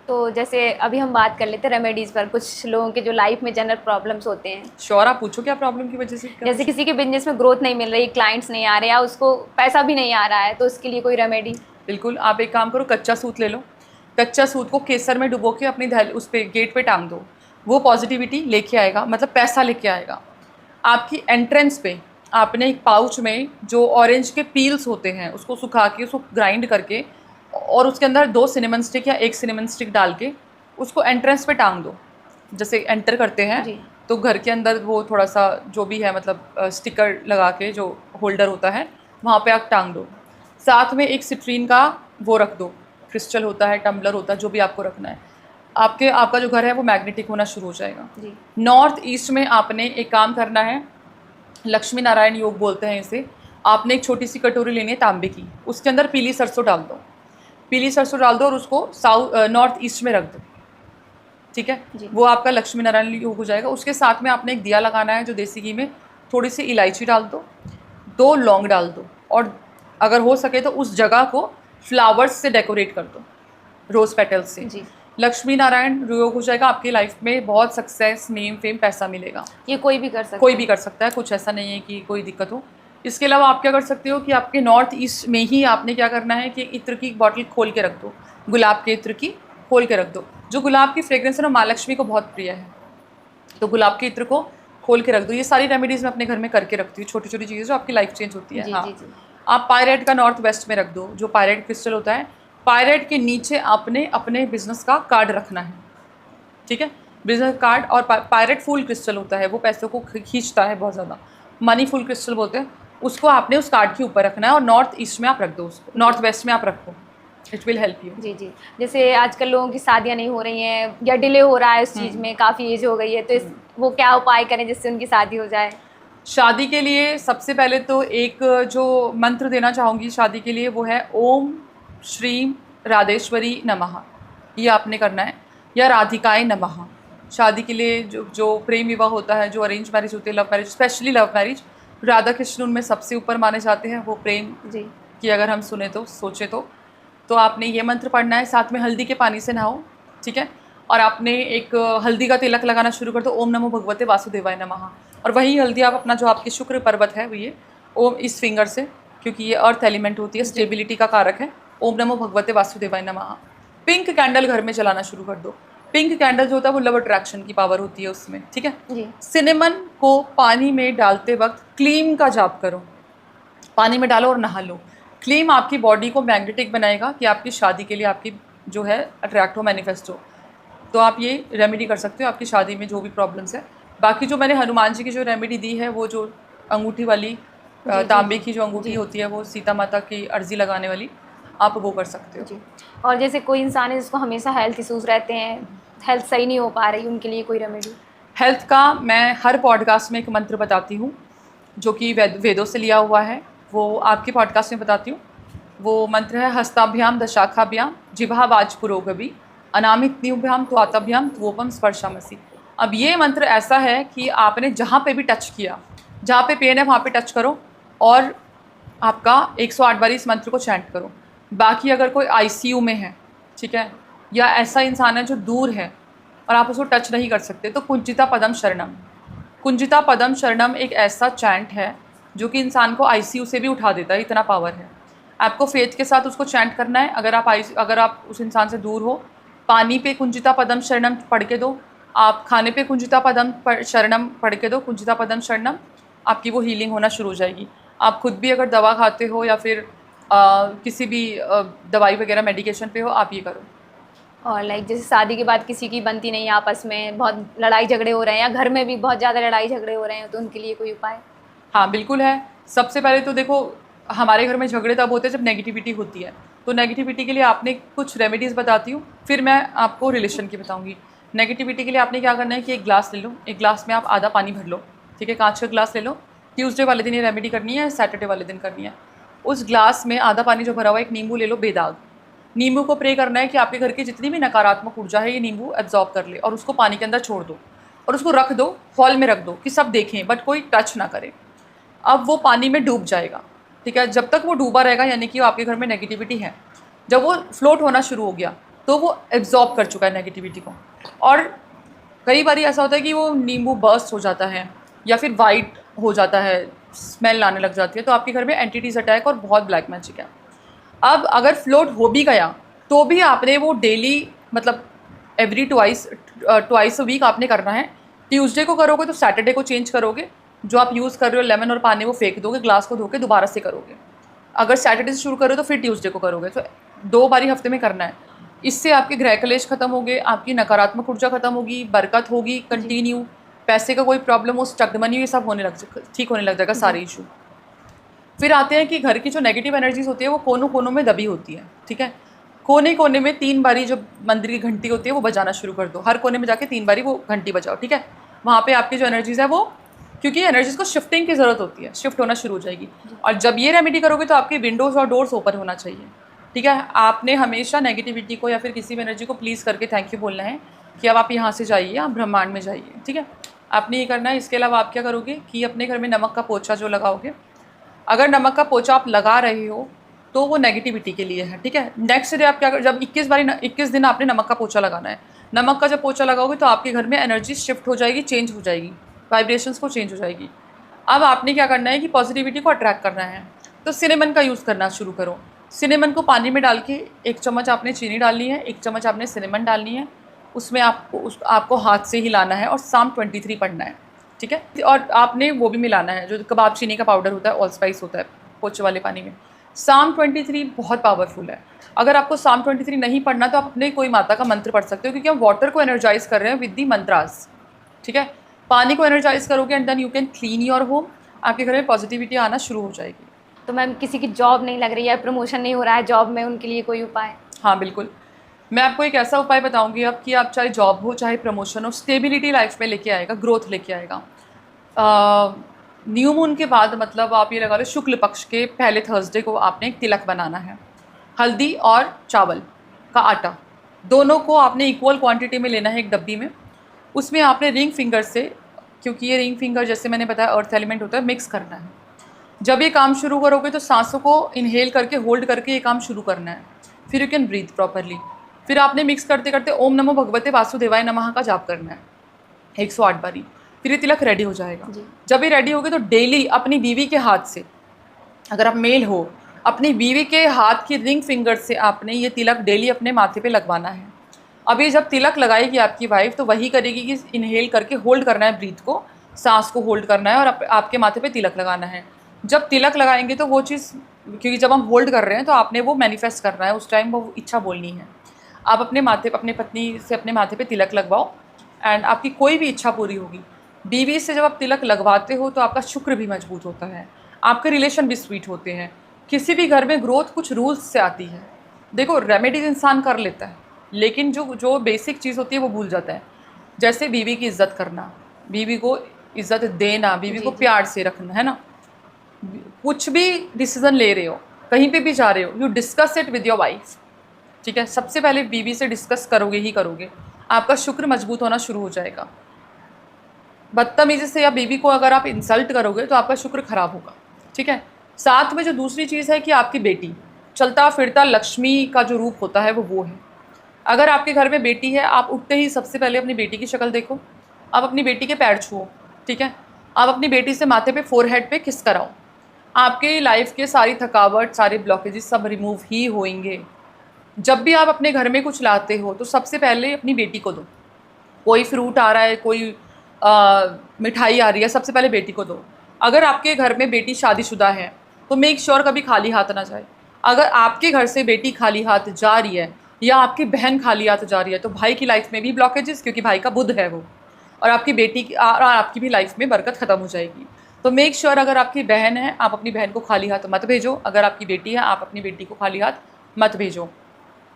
तो जैसे अभी हम बात कर लेते हैं रेमेडीज़ पर, कुछ लोगों के जो लाइफ में जनरल प्रॉब्लम्स होते हैं। श्योर, आप पूछो क्या प्रॉब्लम की वजह से? जैसे किसी के बिजनेस में ग्रोथ नहीं मिल रही, क्लाइंट्स नहीं आ रहे या उसको पैसा भी नहीं आ रहा है, तो उसके लिए कोई रेमेडी? बिल्कुल, आप एक काम करो, कच्चा सूत ले लो। कच्चा सूत को केसर में डुबो के अपनी उस पर गेट पे टांग दो। वो पॉजिटिविटी लेके आएगा, मतलब पैसा लेके आएगा। आपकी एंट्रेंस पे आपने एक पाउच में जो ऑरेंज के पील्स होते हैं उसको सुखा के उसको ग्राइंड करके और उसके अंदर 2 सिनेमन स्टिक या 1 सिनेमन स्टिक डाल के उसको एंट्रेंस पे टांग दो। जैसे एंटर करते हैं तो घर के अंदर वो थोड़ा सा जो भी है, मतलब स्टिकर लगा के जो होल्डर होता है वहाँ पे आप टांग दो। साथ में एक सिट्रीन का वो रख दो, क्रिस्टल होता है, टम्बलर होता है, जो भी आपको रखना है। आपका जो घर है वो मैग्नेटिक होना शुरू हो जाएगा। नॉर्थ ईस्ट में आपने एक काम करना है, लक्ष्मी नारायण योग बोलते हैं इसे। आपने एक छोटी सी कटोरी लेनी है तांबे की, उसके अंदर पीली सरसों डाल दो। पीली सरसों डाल दो और उसको नॉर्थ ईस्ट में रख दो, ठीक है। वो आपका लक्ष्मी नारायण योग हो जाएगा। उसके साथ में आपने एक दिया लगाना है जो देसी घी में थोड़ी सी इलायची डाल दो, 2 लौंग डाल दो और अगर हो सके तो उस जगह को फ्लावर्स से डेकोरेट कर दो, रोज़ पेटल्स से। लक्ष्मी नारायण योग हो जाएगा। आपकी लाइफ में बहुत सक्सेस, नेम, फेम, पैसा मिलेगा। ये कोई भी कर सकता है? कोई भी कर सकता है, कुछ ऐसा नहीं है कि कोई दिक्कत हो। इसके अलावा आप क्या कर सकते हो कि आपके नॉर्थ ईस्ट में ही आपने क्या करना है कि इत्र की बॉटल खोल के रख दो, गुलाब के इत्र की खोल के रख दो। जो गुलाब की फ्रेग्रेंस है ना माँ लक्ष्मी को बहुत प्रिय है, तो गुलाब के इत्र को खोल के रख दो। ये सारी रेमेडीज़ मैं अपने घर में करके रखती हूँ, छोटी छोटी चीज़ें जो आपकी लाइफ चेंज होती है। हाँ, आप पायरेट का नॉर्थ वेस्ट में रख दो, जो पायरेट क्रिस्टल होता है। पायरेट के नीचे आपने अपने बिजनेस का कार्ड रखना है, ठीक है, बिजनेस कार्ड। और पायरेट फुल क्रिस्टल होता है, वो पैसों को खींचता है बहुत ज़्यादा, मनी फुल क्रिस्टल बोलते हैं उसको। आपने उस कार्ड के ऊपर रखना है और नॉर्थ ईस्ट में आप रख दो उसको, नॉर्थ वेस्ट में आप रखो, इट विल हेल्प यू। जी। जैसे आजकल लोगों की शादियां नहीं हो रही हैं या डिले हो रहा है उस चीज़ में, काफ़ी एज हो गई है, तो वो क्या उपाय करें जिससे उनकी शादी हो जाए? शादी के लिए सबसे पहले तो एक जो मंत्र देना चाहूँगी शादी के लिए वो है ओम श्रीम राधेश्वरी नमः। ये आपने करना है, या राधिकाय नमः। शादी के लिए जो प्रेम विवाह होता है, जो अरेंज मैरिज होती है, love marriage, specially love marriage, Radha Krishna उनमें सबसे ऊपर माने जाते हैं। वो प्रेम की अगर हम सुने तो सोचे तो आपने ये मंत्र पढ़ना है। साथ में हल्दी के पानी से नहाओ, ठीक है, और आपने एक हल्दी का तिलक लगाना शुरू कर दो, ओम नमो भगवते वासुदेवाय नमः। और वही हल्दी आप अपना जो आपकी शुक्र पर्वत है वो ये ओम इस फिंगर से, क्योंकि ये अर्थ एलिमेंट होती है, स्टेबिलिटी का कारक है, ओम नमो भगवते वासुदेवाय नमः। पिंक कैंडल घर में जलाना शुरू कर दो। पिंक कैंडल जो होता है वो लव अट्रैक्शन की पावर होती है उसमें, ठीक है। सिनेमन को पानी में डालते वक्त क्लीम का जाप करो, पानी में डालो और नहा लो। क्लीम आपकी बॉडी को मैग्नेटिक बनाएगा कि आपकी शादी के लिए आपकी जो है अट्रैक्ट हो, मैनिफेस्ट हो। तो आप ये रेमेडी कर सकते हो आपकी शादी में जो भी प्रॉब्लम्स है। बाकी जो मैंने हनुमान जी की जो रेमेडी दी है, वो जो अंगूठी वाली तांबे की जो अंगूठी होती है, वो सीता माता की अर्जी लगाने वाली, आप वो कर सकते हो। और जैसे कोई इंसान है जिसको हमेशा हेल्थ इशूज़ रहते हैं, हेल्थ सही नहीं हो पा रही, उनके लिए कोई रेमेडी? हेल्थ का मैं हर पॉडकास्ट में एक मंत्र बताती हूँ जो कि वेदों से लिया हुआ है, वो आपके पॉडकास्ट में बताती हूँ। वो मंत्र है हस्ताभ्याम दशाखाभ्याम जिह्वावाच पुरोगवी अनामित न्यूभ्याम त्वाताभ्याम त्वोपम स्पर्शामसि। अब ये मंत्र ऐसा है कि आपने जहाँ पे भी टच किया, जहाँ पे पेन है वहाँ पे टच करो और आपका 108 बार इस मंत्र को चैंट करो। बाकी अगर कोई आईसीयू में है, ठीक है, या ऐसा इंसान है जो दूर है और आप उसको टच नहीं कर सकते, तो कुंजिता पदम शरणम, कुंजिता पदम शरणम एक ऐसा चैंट है जो कि इंसान को आईसीयू से भी उठा देता है, इतना पावर है। आपको फेथ के साथ उसको चैंट करना है। अगर आप उस इंसान से दूर हो, पानी पे कुंजिता पदम शरणम पढ़ के दो, आप खाने पे कुंजिता पदम शरणम पढ़ के दो, कुंजिता पदम शरणम, आपकी वो हीलिंग होना शुरू हो जाएगी। आप खुद भी अगर दवा खाते हो या फिर किसी भी दवाई वगैरह मेडिकेशन पे हो, आप ये करो। और लाइक जैसे शादी के बाद किसी की बनती नहीं है, आपस में बहुत लड़ाई झगड़े हो रहे हैं या घर में भी बहुत ज़्यादा लड़ाई झगड़े हो रहे हैं, तो उनके लिए कोई उपाय? हाँ बिल्कुल है। सबसे पहले तो देखो, हमारे घर में झगड़े तब होते हैं जब नेगेटिविटी होती है। तो नेगेटिविटी के लिए आपने कुछ रेमेडीज़ बताती हूँ, फिर मैं आपको रिलेशन की बताऊँगी। नेगेटिविटी के लिए आपने क्या करना है कि एक ग्लास ले लो, एक ग्लास में आप आधा पानी भर लो, ठीक है, कांच का ग्लास ले लो। ट्यूसडे वाले दिन ये रेमेडी करनी है, सैटरडे वाले दिन करनी है। उस ग्लास में आधा पानी जो भरा हुआ है, एक नींबू ले लो बेदाग। नींबू को प्रे करना है कि आपके घर की जितनी भी नकारात्मक ऊर्जा है ये नींबू एब्जॉर्ब कर ले, और उसको पानी के अंदर छोड़ दो और उसको रख दो, हॉल में रख दो कि सब देखें बट कोई टच ना करे। अब वो पानी में डूब जाएगा, ठीक है। जब तक वो डूबा रहेगा यानी कि आपके घर में नेगेटिविटी है। जब वो फ्लोट होना शुरू हो गया तो वो एब्जॉर्ब कर चुका है नेगेटिविटी को। और कई बार ऐसा होता है कि वो नींबू बर्स्ट हो जाता है या फिर वाइट हो जाता है, स्मेल आने लग जाती है, तो आपके घर में एंटिटीज अटैक और बहुत ब्लैक मैजिक है। अब अगर फ्लोट हो भी गया तो भी आपने वो डेली, मतलब एवरी ट्वाइस अ वीक आपने करना है। ट्यूसडे को करोगे तो सैटरडे को चेंज करोगे। जो आप यूज़ कर रहे हो लेमन और पानी वो फेंक दोगे, ग्लास को धो के दोबारा से करोगे। अगर सैटरडे से शुरू करो तो फिर ट्यूसडे को करोगे। तो 2 बारी हफ्ते में करना है। इससे आपके गृह कलेश खत्म होंगे, आपकी नकारात्मक ऊर्जा खत्म होगी, बरकत होगी कंटिन्यू, पैसे का कोई प्रॉब्लम हो, स्टक्ड मनी, ये सब होने लग ठीक होने लग जाएगा सारे इशू। फिर आते हैं कि घर की जो नेगेटिव एनर्जीज होती है वो कोनों कोनों में दबी होती है, ठीक है। कोने कोने में 3 बारी जो मंदिर की घंटी होती है वो बजाना शुरू कर दो। हर कोने में जाके 3 बारी वो घंटी बजाओ, ठीक है। वहाँ पे आपकी जो एनर्जीज़ है वो, क्योंकि एनर्जीज़ को शिफ्टिंग की ज़रूरत होती है, शिफ्ट होना शुरू हो जाएगी। और जब ये रेमेडी करोगे तो आपकी विंडोज़ और डोर्स ओपन होना चाहिए, ठीक है। आपने हमेशा नेगेटिविटी को या फिर किसी भी एनर्जी को प्लीज़ करके थैंक यू बोलना है कि अब आप यहाँ से जाइए, आप ब्रह्मांड में जाइए, ठीक है। आपने ये करना है। इसके अलावा आप क्या करोगे कि अपने घर में नमक का पोछा जो लगाओगे, अगर नमक का पोछा आप लगा रहे हो तो वो नेगेटिविटी के लिए है, ठीक है। नेक्स्ट डे आप क्या जब 21 दिन आपने नमक का पोछा लगाना है। नमक का जब पोछा लगाओगे तो आपके घर में एनर्जी शिफ्ट हो जाएगी, चेंज हो जाएगी, वाइब्रेशंस को चेंज हो जाएगी। अब आपने क्या करना है कि पॉजिटिविटी को अट्रैक्ट करना है, तो सिनेमन का यूज़ करना शुरू करो। सिनेमन को पानी में डाल के 1 चम्मच आपने चीनी डालनी है, 1 चम्मच आपने सिनेमन डालनी है। उसमें आपको हाथ से हिलाना है और साम 23 पढ़ना है, ठीक है। और आपने वो भी मिलाना है जो कबाब चीनी का पाउडर होता है, ऑल स्पाइस होता है पोछे वाले पानी में। साम 23 बहुत पावरफुल है। अगर आपको साम 23 नहीं पढ़ना तो आप अपने कोई माता का मंत्र पढ़ सकते हो, क्योंकि हम वाटर को एनर्जाइज कर रहे हैं विद दी मंत्रास, ठीक है। पानी को एनर्जाइज करोगे and then you can clean your home. आपके घर में पॉजिटिविटी आना शुरू हो जाएगी। तो मैम किसी की जॉब नहीं लग रही है, प्रमोशन नहीं हो रहा है जॉब में, उनके लिए कोई उपाय? हाँ बिल्कुल, मैं आपको एक ऐसा उपाय बताऊंगी अब कि आप चाहे जॉब हो चाहे प्रमोशन हो, स्टेबिलिटी लाइफ में लेके आएगा, ग्रोथ लेके आएगा। न्यू मून के बाद, मतलब आप ये लगा लो शुक्ल पक्ष के पहले थर्सडे को आपने एक तिलक बनाना है। हल्दी और चावल का आटा दोनों को आपने इक्वल क्वांटिटी में लेना है एक डब्बी में। उसमें आपने रिंग फिंगर से, क्योंकि ये रिंग फिंगर जैसे मैंने बताया अर्थ एलिमेंट होता है, मिक्स करना है। जब ये काम शुरू करोगे तो सांसों को इनहेल करके होल्ड करके ये काम शुरू करना है। फिर यू कैन ब्रीथ प्रॉपरली। फिर आपने मिक्स करते करते ओम नमो भगवते वासुदेवाय नमः का जाप करना है 108 बारी। फिर ये तिलक रेडी हो जाएगा। जब ये रेडी होगी तो डेली अपनी बीवी के हाथ से, अगर आप मेल हो, अपनी बीवी के हाथ की रिंग फिंगर से आपने ये तिलक डेली अपने माथे पे लगवाना है। अब ये जब तिलक लगाएगी आपकी वाइफ तो वही करेगी कि इनहेल करके होल्ड करना है ब्रीथ को, सांस को होल्ड करना है और आपके माथे पे तिलक लगाना है। जब तिलक लगाएंगे तो वो चीज़, क्योंकि जब हम होल्ड कर रहे हैं तो आपने वो मैनिफेस्ट करना है, उस टाइम वो इच्छा बोलनी है। आप अपने माथे पे, अपने पत्नी से अपने माथे पे तिलक लगवाओ एंड आपकी कोई भी इच्छा पूरी होगी। बीवी से जब आप तिलक लगवाते हो तो आपका शुक्र भी मजबूत होता है, आपके रिलेशन भी स्वीट होते हैं। किसी भी घर में ग्रोथ कुछ रूल्स से आती है। देखो रेमेडीज इंसान कर लेता है लेकिन जो बेसिक चीज़ होती है वो भूल जाता है। जैसे बीवी की इज्जत करना, बीवी को इज्जत देना, बीवी को प्यार से रखना, है ना। कुछ भी डिसीजन ले रहे हो, कहीं पे भी जा रहे हो, you discuss it with your wife, ठीक है। सबसे पहले बीवी से डिस्कस करोगे ही करोगे, आपका शुक्र मजबूत होना शुरू हो जाएगा। बदतमीजी से या बीवी को अगर आप इंसल्ट करोगे तो आपका शुक्र खराब होगा, ठीक है। साथ में जो दूसरी चीज़ है कि आपकी बेटी, चलता फिरता लक्ष्मी का जो रूप होता है वो है। अगर आपके घर में बेटी है, आप उठते ही सबसे पहले अपनी बेटी की शक्ल देखो, आप अपनी बेटी के पैर छुओ, ठीक है। आप अपनी बेटी से माथे पे, फोरहेड पे किस कराओ। आपके लाइफ के सारी थकावट, सारे ब्लॉकेजेस सब रिमूव ही होंगे। जब भी आप अपने घर में कुछ लाते हो तो सबसे पहले अपनी बेटी को दो, कोई फ्रूट आ रहा है, कोई मिठाई आ रही है, सबसे पहले बेटी को दो। अगर आपके घर में बेटी शादीशुदा है तो मेक श्योर कभी खाली हाथ ना जाए। अगर आपके घर से बेटी खाली हाथ जा रही है या आपकी बहन खाली हाथ जा रही है तो भाई की लाइफ में भी ब्लॉकेजेस, क्योंकि भाई का बुध है वो, और आपकी बेटी की और आपकी भी लाइफ में बरकत ख़त्म हो जाएगी। तो मेक श्योर अगर आपकी बहन है, आप अपनी बहन को खाली हाथ मत भेजो। अगर आपकी बेटी है, आप अपनी बेटी को खाली हाथ मत भेजो।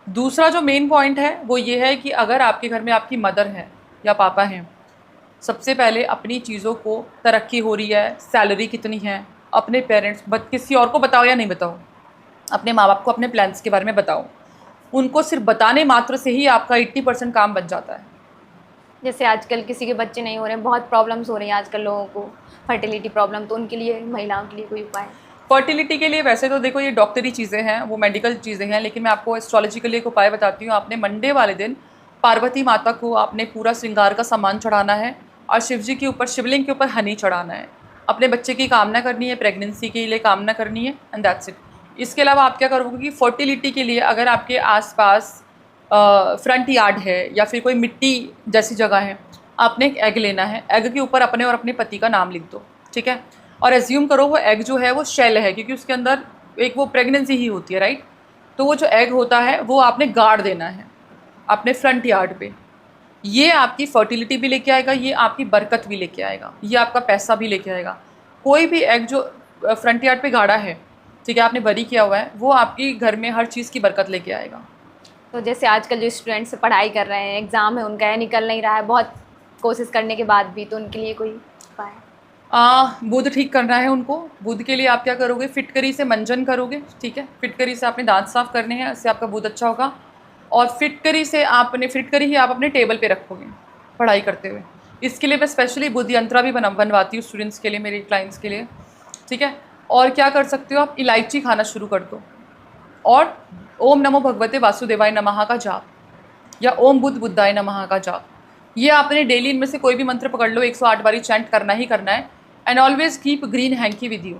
दूसरा जो मेन पॉइंट है वो ये है कि अगर आपके घर में आपकी मदर है या पापा हैं, सबसे पहले अपनी चीज़ों को, तरक्की हो रही है, सैलरी कितनी है, अपने पेरेंट्स, किसी और को बताओ या नहीं बताओ, अपने माँ बाप को अपने प्लान्स के बारे में बताओ। उनको सिर्फ बताने मात्र से ही आपका 80% काम बच जाता है। जैसे आजकल किसी के बच्चे नहीं हो रहे हैं, बहुत प्रॉब्लम्स हो रही हैं आजकल लोगों को, फर्टिलिटी प्रॉब्लम, तो उनके लिए, महिलाओं के लिए कोई उपाय? फर्टिलिटी के लिए वैसे तो देखो ये डॉक्टरी चीज़ें हैं, वो मेडिकल चीज़ें हैं, लेकिन मैं आपको एस्ट्रोलॉजी के लिए एक उपाय बताती हूँ। आपने मंडे वाले दिन पार्वती माता को आपने पूरा श्रृंगार का सामान चढ़ाना है और शिव जी के ऊपर, शिवलिंग के ऊपर हनी चढ़ाना है। अपने बच्चे की कामना करनी है, प्रेगनेंसी के लिए कामना करनी है, एंड दैट्स इट। इसके अलावा आप क्या करोगे कि फर्टिलिटी के लिए अगर आपके आसपास फ्रंट यार्ड है या फिर कोई मिट्टी जैसी जगह है, आपने एक एग लेना है। एग के ऊपर अपने और अपने पति का नाम लिख दो, ठीक है। और एज्यूम करो वो एग जो है वो शेल है, क्योंकि उसके अंदर एक वो प्रेगनेंसी ही होती है, राइट। तो वो जो एग होता है वो आपने गाड़ देना है अपने फ्रंट यार्ड पे। ये आपकी फर्टिलिटी भी लेके आएगा, ये आपकी बरकत भी लेके आएगा, ये आपका पैसा भी लेके आएगा। कोई भी एग जो फ्रंट यार्ड पे गाड़ा है, ठीक है, आपने बरी किया हुआ है, वो आपकी घर में हर चीज़ की बरकत लेके आएगा। तो जैसे आजकल जो स्टूडेंट्स पढ़ाई कर रहे हैं, एग्ज़ाम है उनका है, निकल नहीं रहा है बहुत कोशिश करने के बाद भी, तो उनके लिए कोई उपाय? बुध ठीक करना है उनको। बुध के लिए आप क्या करोगे, फिटकरी से मंजन करोगे, ठीक है। फिटकरी से आपने दांत साफ करने हैं, इससे आपका बुध अच्छा होगा। और फिटकरी ही आप अपने टेबल पे रखोगे पढ़ाई करते हुए। इसके लिए मैं स्पेशली बुध यंत्रा भी बनवाती हूँ स्टूडेंट्स के लिए, मेरे क्लाइंट्स के लिए, ठीक है। और क्या कर सकते हो आप, इलायची खाना शुरू कर दो और ओम नमो भगवते वासुदेवाय नमः का जाप या ओम बुद्ध बुद्धाय नमः का जाप, ये आपने डेली इनमें से कोई भी मंत्र पकड़ लो, 108 बारी चैंट करना ही करना है। And always keep green hanky with you.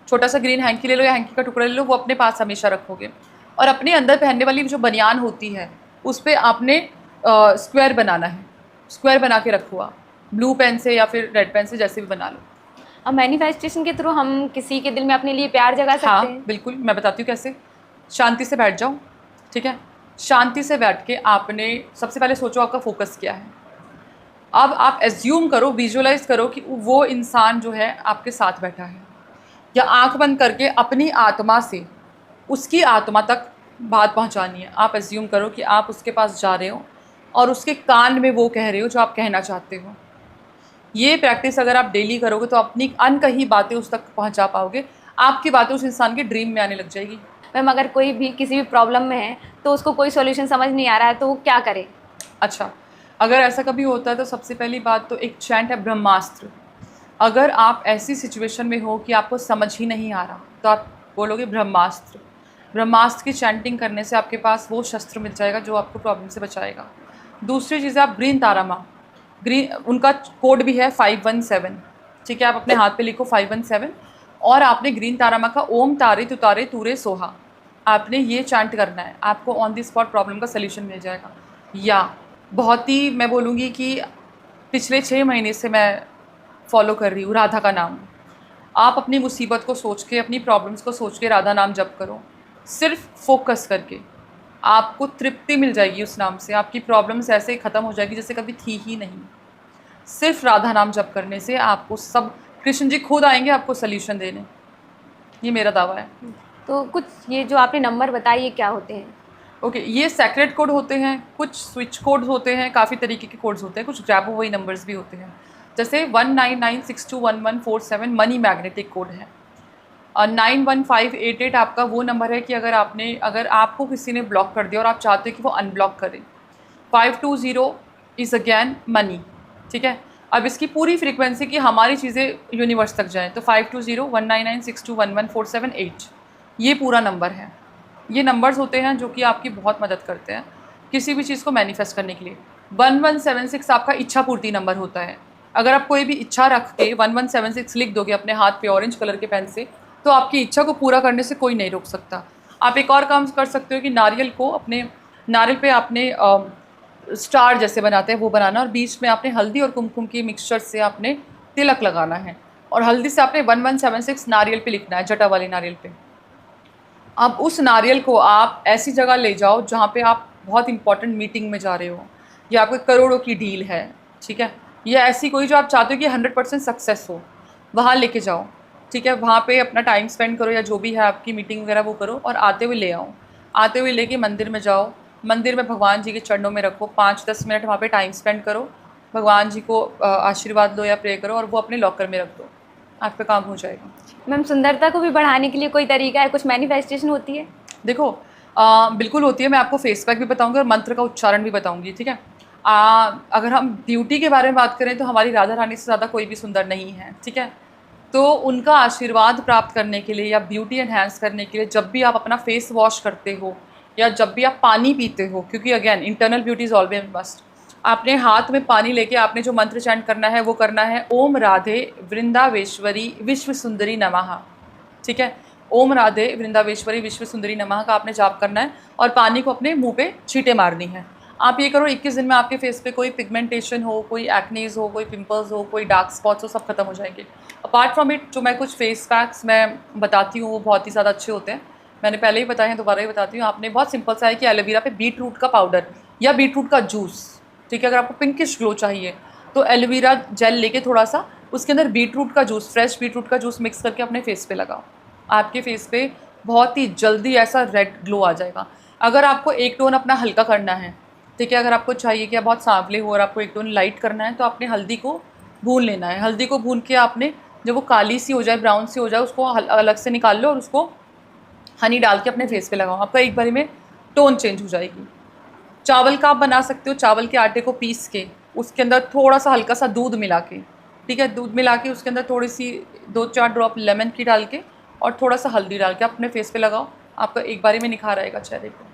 छोटा सा ग्रीन हैंकी ले लो या हैंकी का टुकड़ा ले लो, वो अपने पास हमेशा रखोगे। और अपने अंदर पहनने वाली जो बनियान होती है उस पर आपने स्क्वायर बनाना है, स्क्वायर बना के रखो आप, ब्लू पेन से या फिर रेड पेन से, जैसे भी बना लो। अब मैनिफेस्टेशन के थ्रू हम किसी के दिल में अपने लिए प्यार जगा सकते हैं? हाँ बिल्कुल, मैं बताती हूँ कैसे। शांति से बैठ जाओ, ठीक है। शांति से बैठ के आपने सबसे पहले सोचो आपका फोकस क्या है। अब आप एज्यूम करो, विजुअलाइज करो कि वो इंसान जो है आपके साथ बैठा है, या आंख बंद करके अपनी आत्मा से उसकी आत्मा तक बात पहुंचानी है। आप एज्यूम करो कि आप उसके पास जा रहे हो और उसके कान में वो कह रहे हो जो आप कहना चाहते हो। ये प्रैक्टिस अगर आप डेली करोगे तो अपनी अनकही बातें उस तक पहुंचा पाओगे, आपकी बातें उस इंसान के ड्रीम में आने लग जाएगी। मैम अगर कोई भी किसी भी प्रॉब्लम में है तो उसको कोई सॉल्यूशन समझ नहीं आ रहा है तो वो क्या करे? अच्छा, अगर ऐसा कभी होता है तो सबसे पहली बात तो एक चैंट है ब्रह्मास्त्र। अगर आप ऐसी सिचुएशन में हो कि आपको समझ ही नहीं आ रहा तो आप बोलोगे ब्रह्मास्त्र। ब्रह्मास्त्र की चैंटिंग करने से आपके पास वो शस्त्र मिल जाएगा जो आपको प्रॉब्लम से बचाएगा। दूसरी चीज़ है आप ग्रीन तारा माँ, ग्रीन उनका कोड भी है 517, ठीक है। आप अपने हाथ पे लिखो 517 और आपने ग्रीन तारा माँ का ओम तारे तुतारे तूरे सोहा, आपने ये चैंट करना है। आपको ऑन द स्पॉट प्रॉब्लम का सल्यूशन मिल जाएगा। या बहुत ही मैं बोलूँगी कि पिछले 6 महीने से मैं फॉलो कर रही हूँ राधा का नाम। आप अपनी मुसीबत को सोच के, अपनी प्रॉब्लम्स को सोच के राधा नाम जप करो, सिर्फ फोकस करके। आपको तृप्ति मिल जाएगी उस नाम से, आपकी प्रॉब्लम्स ऐसे ख़त्म हो जाएगी जैसे कभी थी ही नहीं। सिर्फ राधा नाम जप करने से आपको सब, कृष्ण जी खुद आएंगे आपको सल्यूशन देने, ये मेरा दावा है। तो कुछ ये जो आपने नंबर बताए ये क्या होते हैं? ओके, ये सेक्रेट कोड होते हैं, कुछ स्विच कोड्स होते हैं, काफ़ी तरीके के कोड्स होते हैं, कुछ ग्रैब वही नंबर्स भी होते हैं। जैसे 1996211147 मनी मैग्नेटिक कोड है। 91588 आपका वो नंबर है कि अगर आपको किसी ने ब्लॉक कर दिया और आप चाहते हो कि वो अनब्लॉक करें। 520 इज़ अगैन मनी, ठीक है। अब इसकी पूरी फ्रीक्वेंसी की हमारी चीज़ें यूनिवर्स तक जाएँ तो 520199621147 ये पूरा नंबर है। ये नंबर्स होते हैं जो कि आपकी बहुत मदद करते हैं किसी भी चीज़ को मैनिफेस्ट करने के लिए। 1176 आपका इच्छा पूर्ति नंबर होता है। अगर आप कोई भी इच्छा रख के 1176 लिख दोगे अपने हाथ पे ऑरेंज कलर के पेन से, तो आपकी इच्छा को पूरा करने से कोई नहीं रोक सकता। आप एक और काम कर सकते हो कि नारियल पे आपने स्टार जैसे बनाते हैं वो बनाना, और बीच में आपने हल्दी और कुमकुम की मिक्सचर से आपने तिलक लगाना है, और हल्दी से आपने 1176 नारियल पे लिखना है, जटा वाले नारियल पे। अब उस नारियल को आप ऐसी जगह ले जाओ जहाँ पे आप बहुत इंपॉर्टेंट मीटिंग में जा रहे हो, या आपको करोड़ों की डील है, ठीक है, या ऐसी कोई जो आप चाहते हो कि 100% सक्सेस हो, वहाँ लेके जाओ, ठीक है। वहाँ पे अपना टाइम स्पेंड करो, या जो भी है आपकी मीटिंग वगैरह वो करो, और आते हुए ले आओ। आते हुए लेके मंदिर में जाओ, मंदिर में भगवान जी के चरणों में रखो, 5-10 मिनट वहाँ पे टाइम स्पेंड करो, भगवान जी को आशीर्वाद लो या प्रे करो, और वो अपने लॉकर में रख दो, आपका काम हो जाएगा। मैम, सुंदरता को भी बढ़ाने के लिए कोई तरीका है, कुछ मैनिफेस्टेशन होती है? देखो बिल्कुल होती है, मैं आपको फेस पैक भी बताऊंगी और मंत्र का उच्चारण भी बताऊंगी, ठीक है। अगर हम ब्यूटी के बारे में बात करें तो हमारी राधा रानी से ज़्यादा कोई भी सुंदर नहीं है, ठीक है। तो उनका आशीर्वाद प्राप्त करने के लिए या ब्यूटी एनहांस करने के लिए जब भी आप अपना फेस वॉश करते हो या जब भी आप पानी पीते हो, क्योंकि again internal beauty is always must, आपने हाथ में पानी लेके आपने जो मंत्र चैंट करना है वो करना है, ओम राधे वृंदावेश्वरी विश्व सुंदरी नमः, ठीक है। ओम राधे वृंदावेश्वरी विश्व सुंदरी नमः का आपने जाप करना है, और पानी को अपने मुंह पे छींटे मारनी है। आप ये करो, 21 दिन में आपके फेस पे कोई पिगमेंटेशन हो, कोई एक्नेज हो, कोई पिंपल्स हो, कोई डार्क स्पॉट्स हो, सब खत्म हो जाएंगे। अपार्ट फ्रॉम इट जो मैं कुछ फेस पैक्स मैं बताती हूँ वो बहुत ही ज़्यादा अच्छे होते हैं, मैंने पहले ही बताया है, दोबारा ही बताती हूँ। आपने बहुत सिंपल सा है कि एलोवेरा पे बीट रूट का पाउडर या बीट रूट का जूस, ठीक है, अगर आपको पिंकिश ग्लो चाहिए तो एलोवेरा जेल लेके थोड़ा सा उसके अंदर बीट रूट का जूस, फ्रेश बीट रूट का जूस मिक्स करके अपने फेस पे लगाओ, आपके फेस पे बहुत ही जल्दी ऐसा रेड ग्लो आ जाएगा। अगर आपको एक टोन अपना हल्का करना है, ठीक है, अगर आपको चाहिए कि आप बहुत सांवले हो और आपको एक टोन लाइट करना है, तो आपने हल्दी को भून लेना है। हल्दी को भून के आपने जब वो काली सी हो जाए, ब्राउन सी हो जाए, उसको अलग से निकाल लो और उसको हनी डाल के अपने फेस पे लगाओ, आपका एक बारी में टोन चेंज हो जाएगी। चावल का आप बना सकते हो, चावल के आटे को पीस के उसके अंदर थोड़ा सा हल्का सा दूध मिला के, ठीक है, दूध मिला के उसके अंदर थोड़ी सी 2-4 ड्रॉप लेमन की डाल के और थोड़ा सा हल्दी डाल के अपने फेस पे लगाओ, आपका एक बारी में निखार आएगा चेहरे पे।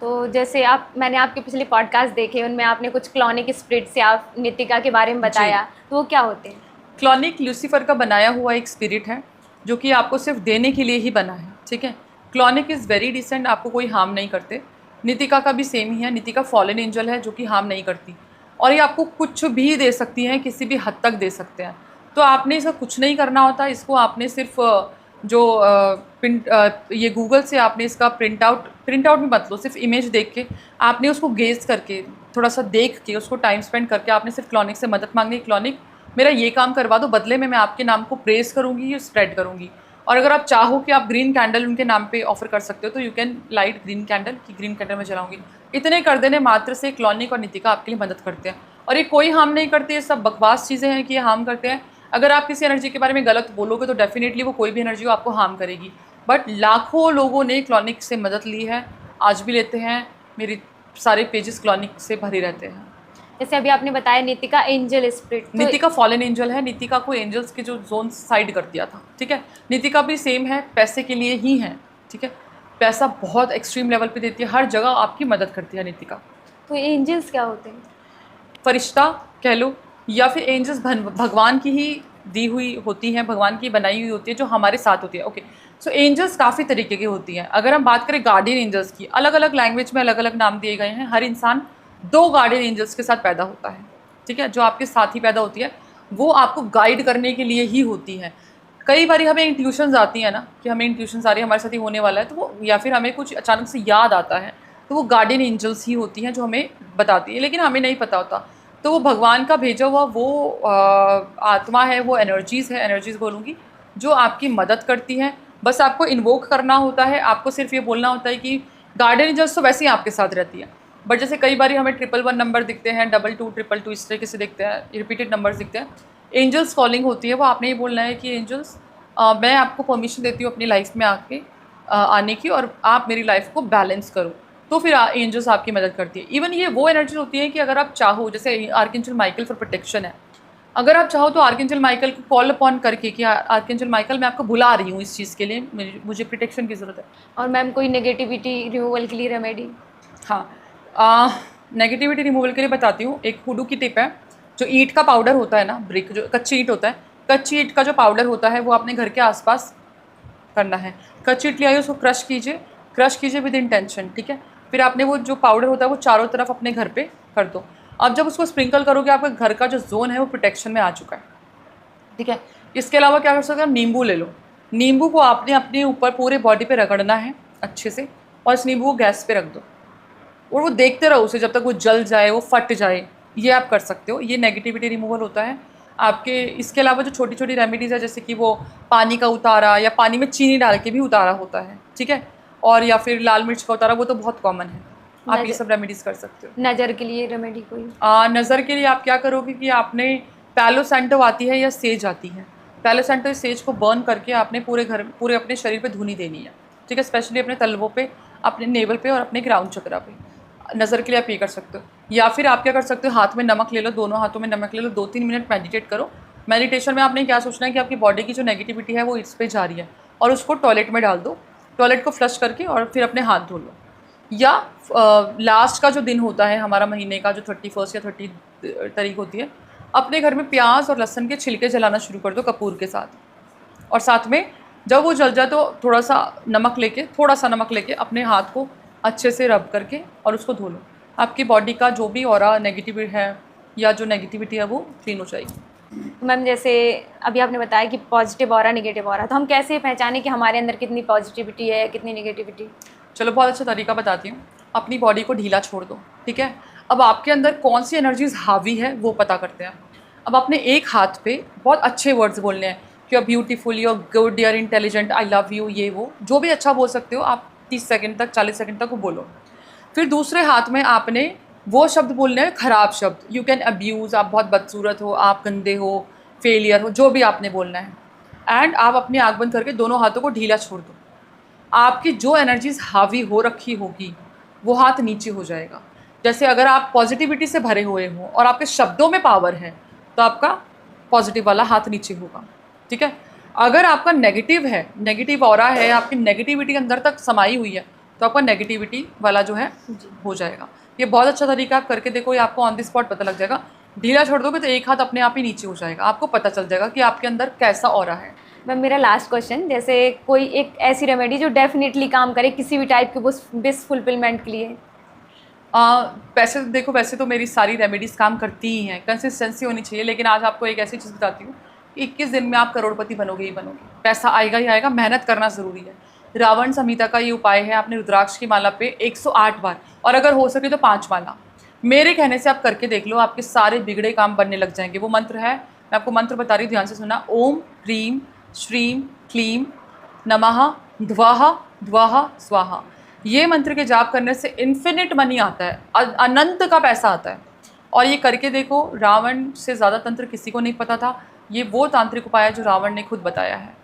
तो जैसे मैंने आपके पिछले पॉडकास्ट देखे, उनमें आपने कुछ क्लॉनिक स्पिरिट से आप नितिका के बारे में बताया, तो वो क्या होते हैं? क्लॉनिक ल्यूसीफर का बनाया हुआ एक स्पिरिट है जो कि आपको सिर्फ देने के लिए ही बना है, ठीक है। क्लॉनिक इज़ वेरी डिसेंट, आपको कोई हार्म नहीं करते। नितिका का भी सेम ही है, नितिका फॉलन एंजल है जो कि हार्म नहीं करती, और ये आपको कुछ भी दे सकती हैं, किसी भी हद तक दे सकते हैं। तो आपने इसका कुछ नहीं करना होता, इसको आपने सिर्फ जो ये गूगल से आपने इसका प्रिंट आउट भी मत लो, सिर्फ इमेज देख के आपने उसको गेज करके थोड़ा सा देख के उसको टाइम स्पेंड करके आपने सिर्फ क्लॉनिक से मदद मांगनी, क्लॉनिक मेरा ये काम करवा दो, बदले में मैं आपके नाम को प्रेस करूँगी या स्प्रेड करूँगी। और अगर आप चाहो कि आप ग्रीन कैंडल उनके नाम पे ऑफर कर सकते हो तो you can light green candle, कि ग्रीन कैंडल में जलाऊंगी। इतने कर देने मात्र से क्लॉनिक और नितिका आपके लिए मदद करते हैं, और ये कोई हार्म नहीं करते, ये सब बकवास चीज़ें हैं कि ये हार्म करते हैं। अगर आप किसी एनर्जी के बारे में गलत बोलोगे तो डेफिनेटली वो कोई भी एनर्जी हो आपको हार्म करेगी, बट लाखों लोगों ने क्लॉनिक से मदद ली है, आज भी लेते हैं, मेरे सारे पेजेस क्लॉनिक से भरे रहते हैं। जैसे अभी आपने बताया नितिका एंजल स्पिरिट, तो नितिका फॉलन एंजल है, नितिका को एंजल्स के जो जोन साइड कर दिया था, ठीक है। नितिका भी सेम है, पैसे के लिए ही है, ठीक है, पैसा बहुत एक्सट्रीम लेवल पे देती है, हर जगह आपकी मदद करती है नितिका। तो एंजल्स क्या होते हैं? फरिश्ता कह लो, या फिर एंजल्स भगवान की ही दी हुई होती हैं, भगवान की बनाई हुई होती है जो हमारे साथ होती है। ओके, सो एंजल्स काफ़ी तरीके की होती हैं। अगर हम बात करें गार्डियन एंजल्स की, अलग अलग लैंग्वेज में अलग अलग नाम दिए गए हैं। हर इंसान 2 गार्डियन एंजल्स के साथ पैदा होता है, ठीक है, जो आपके साथ ही पैदा होती है, वो आपको गाइड करने के लिए ही होती है। कई बार हमें इंट्यूशंस आती है ना कि हमें इंट्यूशंस आ रही है, हमारे साथ ही होने वाला है, तो वो, या फिर हमें कुछ अचानक से याद आता है, तो वो गार्डियन एंजल्स ही होती हैं जो हमें बताती है, लेकिन हमें नहीं पता होता। तो वो भगवान का भेजा हुआ वो आत्मा है, वो एनर्जीज़ है, एनर्जीज़ बोलूँगी, जो आपकी मदद करती हैं। बस आपको इन्वोक करना होता है, आपको सिर्फ ये बोलना होता है कि गार्डियन एंजल्स तो वैसे ही आपके साथ रहती है, बट जैसे कई बार हमें 111 नंबर दिखते हैं, 22, 222 इस तरीके से दिखते हैं, रिपीटेड नंबर्स दिखते हैं, एंजल्स कॉलिंग होती है। वो आपने ये बोलना है कि एंजल्स मैं आपको परमिशन देती हूँ अपनी लाइफ में आने की, और आप मेरी लाइफ को बैलेंस करो, तो फिर एंजल्स आपकी मदद करती है। इवन ये वो एनर्जी होती है कि अगर आप चाहो, जैसे आर्कएंजल माइकल फॉर प्रोटेक्शन है, अगर आप चाहो तो आर्कएंजल माइकल को कॉल अपॉन करके कि आर्कएंजल माइकल मैं आपको बुला रही हूँ इस चीज़ के लिए, मुझे प्रोटेक्शन की ज़रूरत है। और मैम कोई नेगेटिविटी रिमूवल के लिए रेमेडी? हाँ, नेगेटिविटी रिमूवल के लिए बताती हूँ। एक हुडू की टिप है, जो ईंट का पाउडर होता है ना, ब्रिक जो कच्ची ईंट होता है, कच्ची ईंट का जो पाउडर होता है वो अपने घर के आसपास करना है। कच्ची ईंट ले आइए, उसको क्रश कीजिए विद इंटेंशन, ठीक है। फिर आपने वो जो पाउडर होता है वो चारों तरफ अपने घर पे कर दो। अब जब उसको स्प्रिंकल करोगे आपका घर का जो जोन है वो प्रोटेक्शन में आ चुका है, ठीक है। इसके अलावा क्या कर सकते हो, नींबू ले लो। नींबू को आपने अपने ऊपर पूरे बॉडी पे रगड़ना है अच्छे से, और इस नींबू को गैस पे रख दो और वो देखते रहो उसे जब तक वो जल जाए, वो फट जाए। ये आप कर सकते हो, ये नेगेटिविटी रिमूवल होता है आपके। इसके अलावा जो छोटी छोटी रेमेडीज़ है, जैसे कि वो पानी का उतारा या पानी में चीनी डाल के भी उतारा होता है, ठीक है, और या फिर लाल मिर्च का उतारा, वो तो बहुत कॉमन है। आप ये सब रेमेडीज़ कर सकते हो। नज़र के लिए रेमेडी कोई? नज़र के लिए आप क्या करोगे कि आपने पैलो सैंटो आती है या सेज आती है, पैलो सैंटो सेज को बर्न करके आपने पूरे अपने शरीर पे धुनी देनी है, ठीक है, स्पेशली अपने तलवों पे, अपने नेवल पे और अपने ग्राउंड चक्रा पे। नज़र के लिए आप ये कर सकते हो। या फिर आप क्या कर सकते हो, हाथ में नमक ले लो, दोनों हाथों में नमक ले लो, 2-3 मिनट मेडिटेट करो। मेडिटेशन में आपने क्या सोचना है कि आपकी बॉडी की जो नेगेटिविटी है वो इस पे जा रही है, और उसको टॉयलेट में डाल दो, टॉयलेट को फ्लश करके, और फिर अपने हाथ धो लो। या लास्ट का जो दिन होता है हमारा महीने का, जो 31 या 30 तारीख होती है, अपने घर में प्याज और लहसुन के छिलके जलाना शुरू कर दो कपूर के साथ, और साथ में जब वो जल जाए तो थोड़ा सा नमक लेके अपने हाथ को अच्छे से रब करके और उसको धो लो। आपकी बॉडी का जो भी ऑरा नेगेटिव है या जो नेगेटिविटी है वो क्लीन हो जाएगी। मैम जैसे अभी आपने बताया कि पॉजिटिव ऑरा नेगेटिव ऑरा, तो हम कैसे पहचानें कि हमारे अंदर कितनी पॉजिटिविटी है, कितनी नेगेटिविटी? चलो बहुत अच्छा तरीका बताती हूँ। अपनी बॉडी को ढीला छोड़ दो, ठीक है। अब आपके अंदर कौन सी एनर्जीज हावी है वो पता करते हैं। अब अपने एक हाथ पे बहुत अच्छे वर्ड्स बोलने हैं कि you are beautiful, you are good, you are intelligent, I love you, ये वो जो भी अच्छा बोल सकते हो आप 30 सेकंड तक, 40 सेकंड तक वो बोलो। फिर दूसरे हाथ में आपने वो शब्द बोलने हैं, खराब शब्द, यू कैन अब्यूज़, आप बहुत बदसूरत हो, आप गंदे हो, फेलियर हो, जो भी आपने बोलना है। एंड आप अपनी आँख बंद करके दोनों हाथों को ढीला छोड़ दो। आपकी जो एनर्जीज हावी हो रखी होगी वो हाथ नीचे हो जाएगा। जैसे अगर आप पॉजिटिविटी से भरे हुए हो और आपके शब्दों में पावर है तो आपका पॉजिटिव वाला हाथ नीचे होगा, ठीक है। अगर आपका नेगेटिव है, नेगेटिव ऑरा है, आपकी नेगेटिविटी अंदर तक समाई हुई है, तो आपका नेगेटिविटी वाला जो है हो जाएगा। ये बहुत अच्छा तरीका, आप करके देखो, ये आपको ऑन द स्पॉट पता लग जाएगा। ढीला छोड़ दोगे तो एक हाथ अपने आप ही नीचे हो जाएगा, आपको पता चल जाएगा कि आपके अंदर कैसा ऑरा है। मैम मेरा लास्ट क्वेश्चन, जैसे कोई एक ऐसी रेमेडी जो डेफिनेटली काम करे किसी भी टाइप के विश फुलफिलमेंट के लिए? वैसे देखो, वैसे तो मेरी सारी रेमेडीज़ काम करती ही हैं, कंसिस्टेंसी होनी चाहिए। लेकिन आज आपको एक ऐसी चीज़ बताती हूँ, 21 दिन में आप करोड़पति बनोगे ही बनोगे, पैसा आएगा ही आएगा, मेहनत करना ज़रूरी है। रावण संहिता का ये उपाय है, आपने रुद्राक्ष की माला पे 108 बार, और अगर हो सके तो 5 माला, मेरे कहने से आप करके देख लो, आपके सारे बिगड़े काम बनने लग जाएंगे। वो मंत्र है, मैं आपको मंत्र बता रही हूँ, ध्यान से सुना। ओम ह्रीम श्रीम क्लीम नमः ध्वः ध्वः स्वाहा। ये मंत्र के जाप करने से इन्फिनिट मनी आता है, अनंत का पैसा आता है। और ये करके देखो, रावण से ज़्यादा तंत्र किसी को नहीं पता था। ये वो तांत्रिक उपाय है जो रावण ने खुद बताया है।